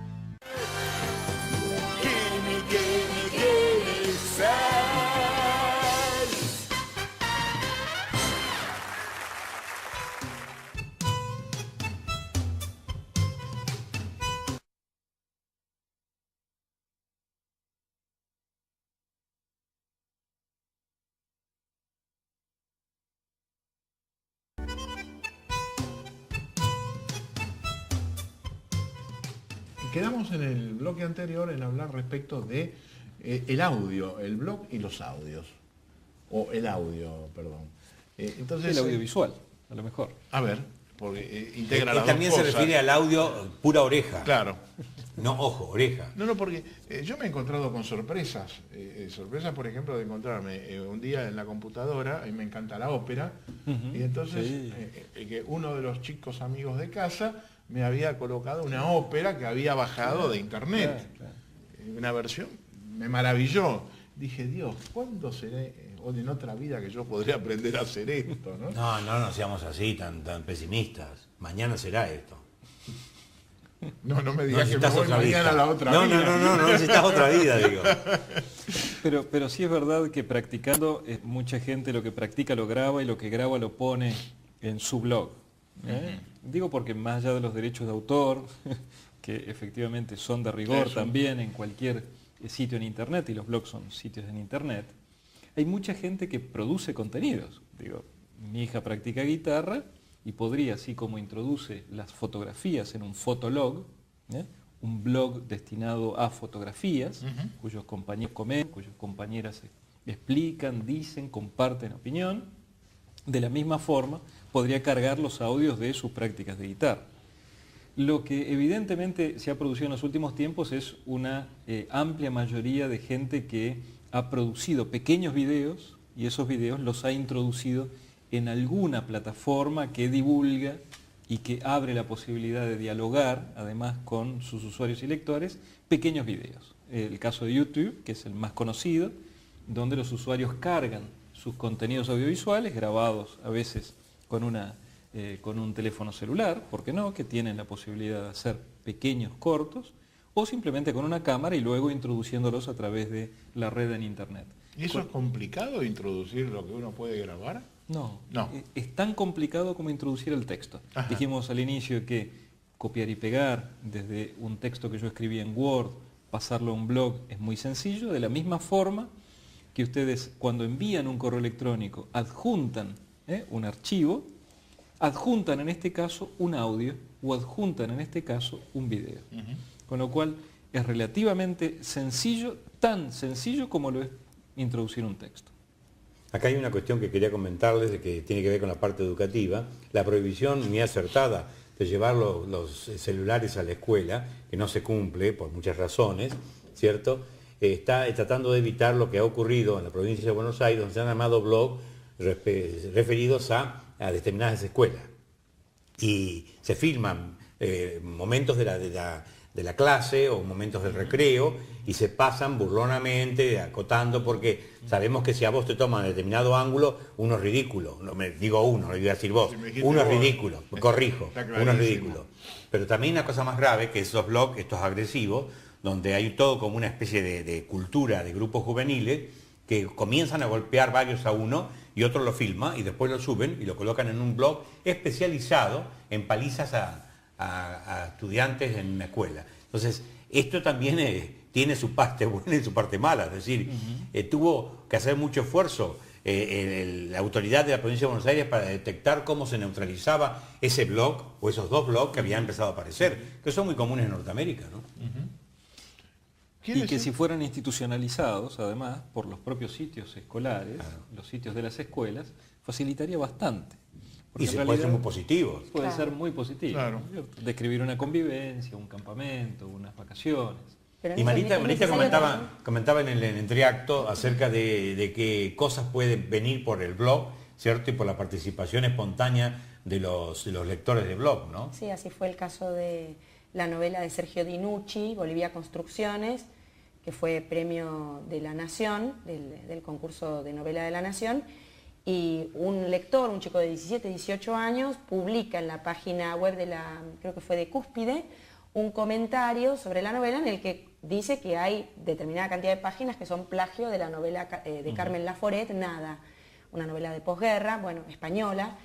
quedamos en el bloque anterior en hablar respecto de el audio, el blog y los audios. O el audio, perdón. Entonces, el audiovisual, a lo mejor. A ver, porque integra las también dos se cosas. refiere al audio pura oreja. Claro. No, ojo, oreja. No, porque yo me he encontrado con sorpresas. Sorpresas, por ejemplo, de encontrarme un día en la computadora, a mí me encanta la ópera, y entonces que uno de los chicos amigos de casa me había colocado una ópera que había bajado de internet. Una versión, me maravilló. Dije, Dios, ¿cuándo seré, o en otra vida que yo podría aprender a hacer esto? No seamos así, tan pesimistas. Mañana será esto. No me digas que me necesitas voy otra mañana vida. a la otra vida. No necesitas otra vida, digo. Pero sí es verdad que practicando, mucha gente lo que practica lo graba y lo que graba lo pone en su blog. Digo porque más allá de los derechos de autor, que efectivamente son de rigor también en cualquier sitio en internet, y los blogs son sitios en internet, hay mucha gente que produce contenidos. Digo, mi hija practica guitarra y podría, así como introduce las fotografías en un fotolog, un blog destinado a fotografías, cuyos compañeros comentan, cuyas compañeras explican, dicen, comparten opinión, de la misma forma podría cargar los audios de sus prácticas de guitarra. Lo que evidentemente se ha producido en los últimos tiempos es una amplia mayoría de gente que ha producido pequeños videos y esos videos los ha introducido en alguna plataforma que divulga y que abre la posibilidad de dialogar, además con sus usuarios y lectores, pequeños videos. El caso de YouTube, que es el más conocido, donde los usuarios cargan sus contenidos audiovisuales, grabados a veces con un teléfono celular, ¿por qué no?, que tienen la posibilidad de hacer pequeños cortos, o simplemente con una cámara y luego introduciéndolos a través de la red en Internet. ¿Y eso es complicado, introducir lo que uno puede grabar? No. Es tan complicado como introducir el texto. Ajá. Dijimos al inicio que copiar y pegar desde un texto que yo escribí en Word, pasarlo a un blog, es muy sencillo, de la misma forma que ustedes cuando envían un correo electrónico adjuntan un archivo, adjuntan en este caso un audio o adjuntan en este caso un video. Con lo cual es relativamente sencillo, tan sencillo como lo es introducir un texto. Acá hay una cuestión que quería comentarles, de que tiene que ver con la parte educativa. La prohibición muy acertada de llevar los celulares a la escuela, que no se cumple por muchas razones, ¿cierto? Está tratando de evitar lo que ha ocurrido en la provincia de Buenos Aires, donde se han armado blogs referidos a determinadas escuelas. Y se filman momentos de la clase o momentos del recreo y se pasan burlonamente, acotando, porque sabemos que si a vos te toman determinado ángulo, uno es ridículo. No me digo uno, lo iba a decir vos. Si uno es vos, ridículo, me corrijo, uno es ridículo. Pero también una cosa más grave, que esos blogs, estos agresivos, donde hay todo como una especie de cultura de grupos juveniles que comienzan a golpear varios a uno y otro lo filma y después lo suben y lo colocan en un blog especializado en palizas a estudiantes en una escuela. Entonces, esto también tiene su parte buena y su parte mala, es decir, tuvo que hacer mucho esfuerzo la autoridad de la provincia de Buenos Aires para detectar cómo se neutralizaba ese blog o esos dos blogs que habían empezado a aparecer, que son muy comunes en Norteamérica, ¿no? Y que si fueran institucionalizados, además, por los propios sitios escolares, los sitios de las escuelas, facilitaría bastante. Y se puede ser muy positivo. Puede ser muy positivo. Claro. Describir una convivencia, un campamento, unas vacaciones. Y Marita comentaba en el entreacto acerca de qué cosas pueden venir por el blog, ¿cierto? Y por la participación espontánea de los lectores de blog, ¿no? Sí, así fue el caso de la novela de Sergio Dinucci, Bolivia Construcciones, que fue premio de la Nación, del concurso de novela de la Nación, y un lector, un chico de 17, 18 años, publica en la página web creo que fue de Cúspide, un comentario sobre la novela en el que dice que hay determinada cantidad de páginas que son plagio de la novela de Carmen Laforet, Nada, una novela de posguerra, española,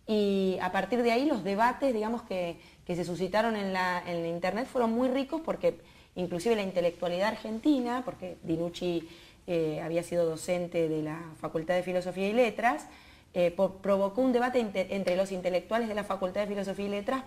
y a partir de ahí los debates, digamos, que se suscitaron en la internet fueron muy ricos porque inclusive la intelectualidad argentina, porque Dinucci había sido docente de la Facultad de Filosofía y Letras, provocó un debate entre los intelectuales de la Facultad de Filosofía y Letras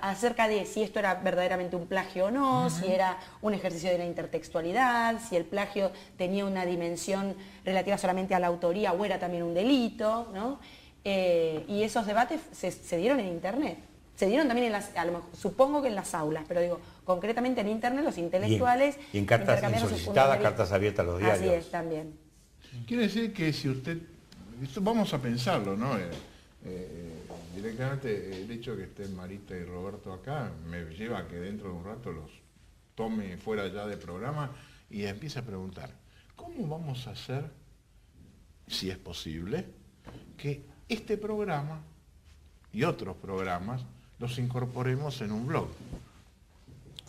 acerca de si esto era verdaderamente un plagio o no, si era un ejercicio de la intertextualidad, si el plagio tenía una dimensión relativa solamente a la autoría o era también un delito, ¿no? Y esos debates se dieron en Internet. Se dieron también supongo que en las aulas, pero digo, concretamente en Internet los intelectuales... Y en cartas solicitadas, cartas abiertas a los diarios. Así es, también. Quiere decir que si usted... Esto vamos a pensarlo, ¿no? Directamente el hecho de que estén Marita y Roberto acá me lleva a que dentro de un rato los tome fuera ya de programa y empiece a preguntar, ¿cómo vamos a hacer, si es posible, que este programa y otros programas los incorporemos en un blog?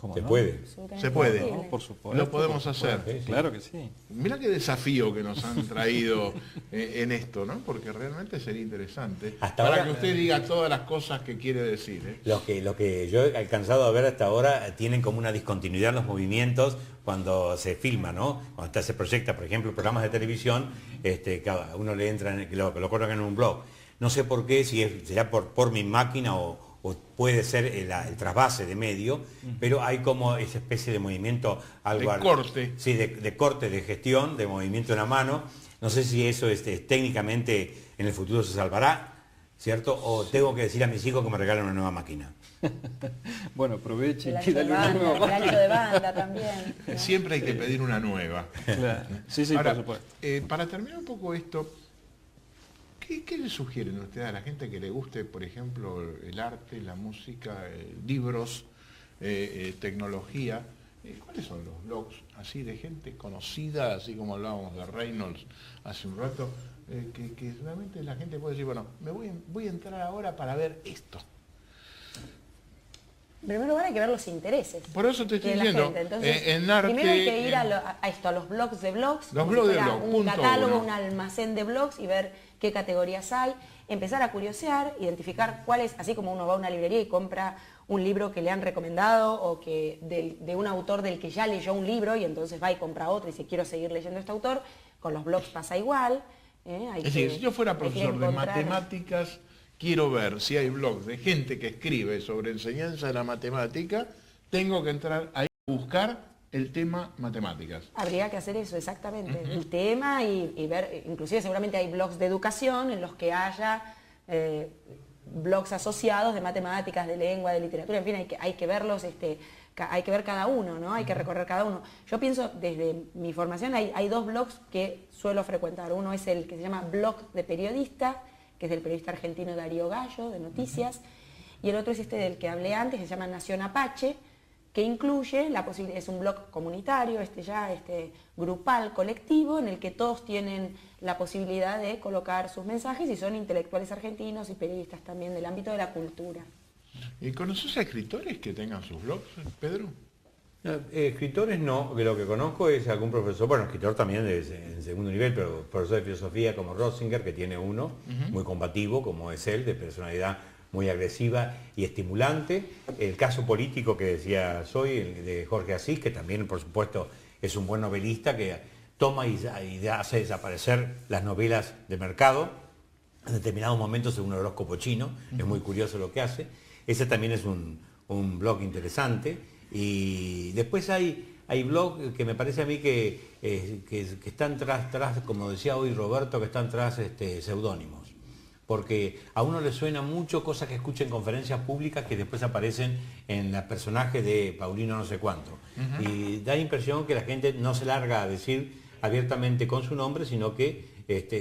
¿Cómo Se no? puede. Se puede. No, por supuesto. Lo podemos hacer. Sí, sí. Claro que sí. Mirá qué desafío que nos han traído en esto, ¿no? Porque realmente sería interesante Hasta para ahora, que usted diga todas las cosas que quiere decir. Lo que yo he alcanzado a ver hasta ahora tienen como una discontinuidad los movimientos cuando se filma, ¿no? Cuando se proyecta, por ejemplo, programas de televisión, cada uno le entra, lo colocan en un blog. No sé por qué, si será por mi máquina o puede ser el trasvase de medio, pero hay como esa especie de movimiento, algo... De corte. Sí, de corte, de gestión, de movimiento en la mano. No sé si eso técnicamente en el futuro se salvará, ¿cierto? O tengo que decir a mis hijos que me regalen una nueva máquina. Bueno, aproveche El y ancho de pídale una banda, nueva. el ancho de banda también. ¿no? Siempre hay que pedir una nueva. Claro. Sí, Ahora, por supuesto. para terminar un poco esto, ¿qué le sugieren ustedes a la gente que le guste, por ejemplo, el arte, la música, libros, tecnología? ¿Cuáles son los blogs así de gente conocida, así como hablábamos de Reynolds hace un rato, que realmente la gente puede decir, bueno, voy a entrar ahora para ver esto? En primer lugar hay que ver los intereses. Por eso te estoy de la diciendo, gente. Entonces, en arte... primero hay que ir a los blogs de blogs, Los como blogs si de fuera blogs, un punto catálogo, uno. un almacén de blogs y ver qué categorías hay, empezar a curiosear, identificar cuáles, así como uno va a una librería y compra un libro que le han recomendado o que de un autor del que ya leyó un libro y entonces va y compra otro y dice quiero seguir leyendo este autor, con los blogs pasa igual. Es decir, si yo fuera profesor de matemáticas, quiero ver si hay blogs de gente que escribe sobre enseñanza de la matemática, tengo que entrar ahí a buscar el tema matemáticas. Habría que hacer eso, exactamente, el tema y ver, inclusive seguramente hay blogs de educación en los que haya blogs asociados de matemáticas, de lengua, de literatura, en fin, hay que verlos, hay que ver cada uno, ¿no? Hay que recorrer cada uno. Yo pienso, desde mi formación, hay dos blogs que suelo frecuentar. Uno es el que se llama Blog de Periodista, que es del periodista argentino Darío Gallo, de Noticias, y el otro es del que hablé antes, que se llama Nación Apache, que incluye la posibilidad, es un blog comunitario, grupal, colectivo, en el que todos tienen la posibilidad de colocar sus mensajes y son intelectuales argentinos y periodistas también del ámbito de la cultura. ¿Y conoces a escritores que tengan sus blogs, Pedro? Escritores no, que lo que conozco es algún profesor, bueno, escritor también en segundo nivel, pero profesor de filosofía como Rosinger, que tiene uno, muy combativo, como es él, de personalidad muy agresiva y estimulante. El caso político que decía Soy, el de Jorge Asís, que también, por supuesto, es un buen novelista que toma y hace desaparecer las novelas de mercado en determinados momentos según el horóscopo chino. Es muy curioso lo que hace. Ese también es un blog interesante. Y después hay blogs que me parece a mí que están tras, como decía hoy Roberto, que están tras seudónimos. Porque a uno le suena mucho cosas que escucha en conferencias públicas que después aparecen en el personaje de Paulino no sé cuánto. Y da la impresión que la gente no se larga a decir abiertamente con su nombre, sino que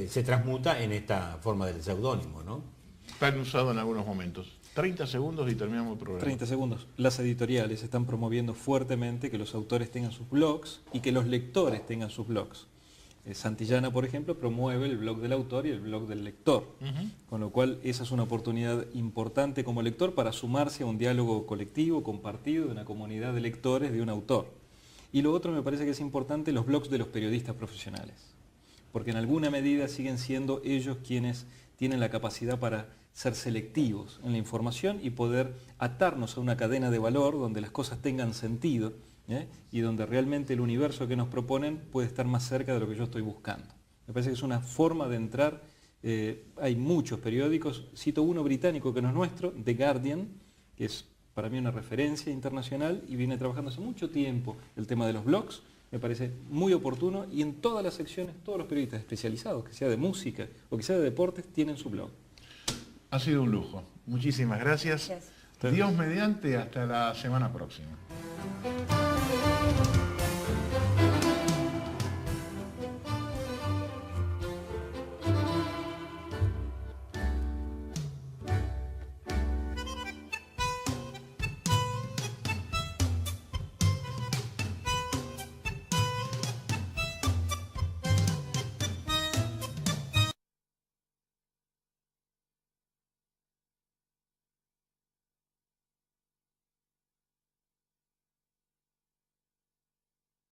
se transmuta en esta forma del seudónimo, ¿no? Están usados en algunos momentos. 30 segundos y terminamos el programa. 30 segundos. Las editoriales están promoviendo fuertemente que los autores tengan sus blogs y que los lectores tengan sus blogs. Santillana, por ejemplo, promueve el blog del autor y el blog del lector, con lo cual esa es una oportunidad importante como lector para sumarse a un diálogo colectivo, compartido, de una comunidad de lectores de un autor. Y lo otro me parece que es importante, los blogs de los periodistas profesionales, porque en alguna medida siguen siendo ellos quienes tienen la capacidad para ser selectivos en la información y poder atarnos a una cadena de valor donde las cosas tengan sentido, y donde realmente el universo que nos proponen puede estar más cerca de lo que yo estoy buscando. Me parece que es una forma de entrar. Hay muchos periódicos, cito uno británico que no es nuestro, The Guardian, que es para mí una referencia internacional y viene trabajando hace mucho tiempo el tema de los blogs. Me parece muy oportuno y en todas las secciones, todos los periodistas especializados, que sea de música o que sea de deportes, tienen su blog. Ha sido un lujo. Muchísimas gracias. Gracias. Dios mediante, hasta la semana próxima.